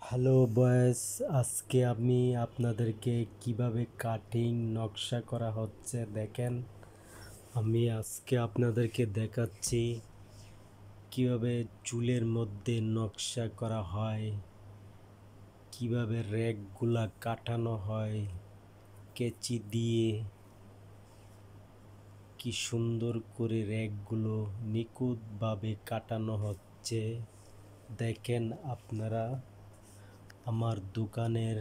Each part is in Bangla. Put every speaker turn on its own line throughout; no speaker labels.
হ্যালো বয়েস, আজকে আমি আপনাদেরকে কিভাবে কাটিং নকশা করা হচ্ছে দেখেন। আমি আজকে আপনাদেরকে দেখাচ্ছি কিভাবে চুলের মধ্যে নকশা করা হয়, কিভাবে রেকগুলা কাটানো হয় কেচি দিয়ে, কি সুন্দর করে রেকগুলো নিখুঁতভাবে কাটানো হচ্ছে। দেখেন আপনারা, আমার দোকানের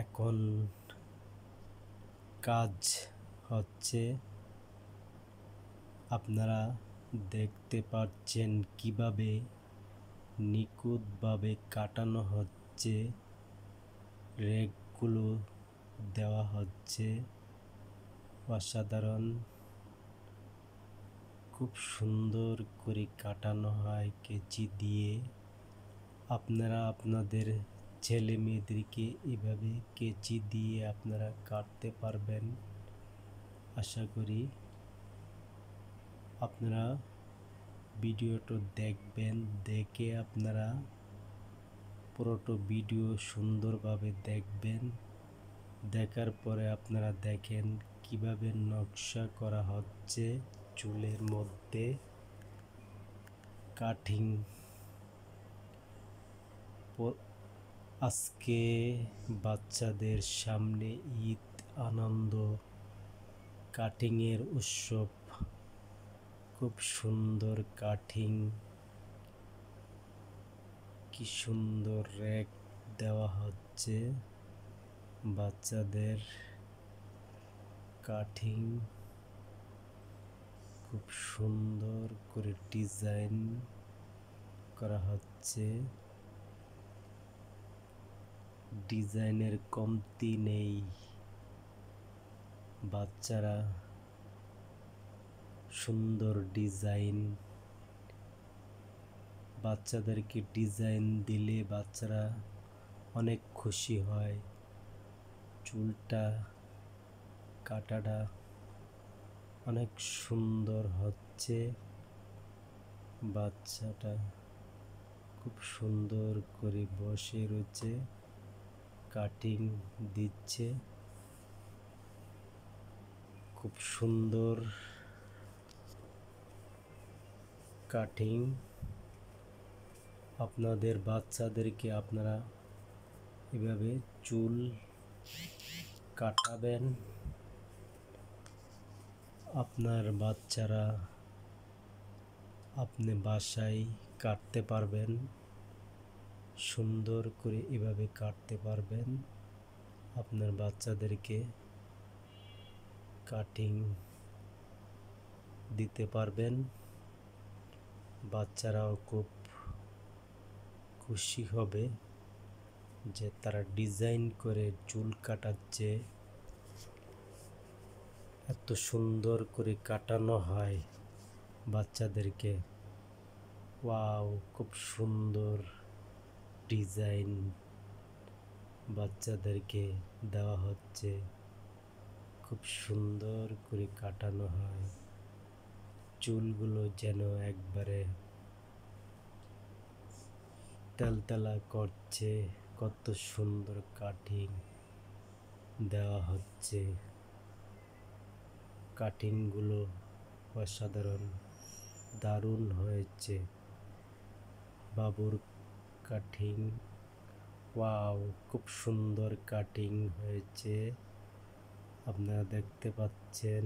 এখন কাজ হচ্ছে। আপনারা দেখতে পাচ্ছেন কিভাবে নিখুঁতভাবে কাটানো হচ্ছে, রেকগুলো দেওয়া হচ্ছে। অসাধারণ, খুব সুন্দর করে কাটানো হয় কেচি দিয়ে। আপনারা আপনাদের ছেলে মেয়েদেরকে এভাবে কেচি দিয়ে আপনারা কাটতে পারবেন। আশা করি আপনারা ভিডিওটা দেখবেন, দেখে আপনারা পুরোটা ভিডিও সুন্দরভাবে দেখবেন। দেখার পরে আপনারা দেখেন কিভাবে নকশা করা হচ্ছে চুলের মধ্যে কাটিং। আজকে বাচ্চাদের সামনে ঈদ আনন্দ, কাটিংয়ের উৎসব। খুব সুন্দর কাটিং, কি সুন্দর রেক দেওয়া হচ্ছে বাচ্চাদের। কাটিং খুব সুন্দর করে ডিজাইন করা হচ্ছে, ডিজাইনের কমতি নেই। বাচ্চারা সুন্দর ডিজাইন, বাচ্চাদেরকে ডিজাইন দিলে বাচ্চারা অনেক খুশি হয়। চুলটা কাটাটা অনেক সুন্দর হচ্ছে। বাচ্চাটা খুব সুন্দর করে বসে রয়েছে, কাটিং দিচ্ছে। খুব সুন্দর কাটিং। আপনাদের বাচ্চাদেরকে আপনারা এভাবে চুল কাটাবেন, আপনার বাচ্চারা আপনি বাসায় কাটতে পারবেন, সুন্দর করে এভাবে কাটতে পারবেন। আপনার বাচ্চাদেরকে কাটিং দিতে পারবেন, বাচ্চারাও খুব খুশি হবে যে তারা ডিজাইন করে চুল কাটাচ্ছে, এত সুন্দর করে কাটানো হয় বাচ্চাদেরকে। ওয়াও, খুব সুন্দর ডিজাইন বাচ্চাদেরকে দেওয়া হচ্ছে, খুব সুন্দর করে কাটানো হয়। চুলগুলো যেন একবারে তেলতেলা করছে, কত সুন্দর কাটিং দেওয়া হচ্ছে। কাটিংগুলো অসাধারণ, দারুণ হয়েছে বাবুর কাটিং। ওয়াও, খুব সুন্দর কাটিং হয়েছে, আপনারা দেখতে পাচ্ছেন।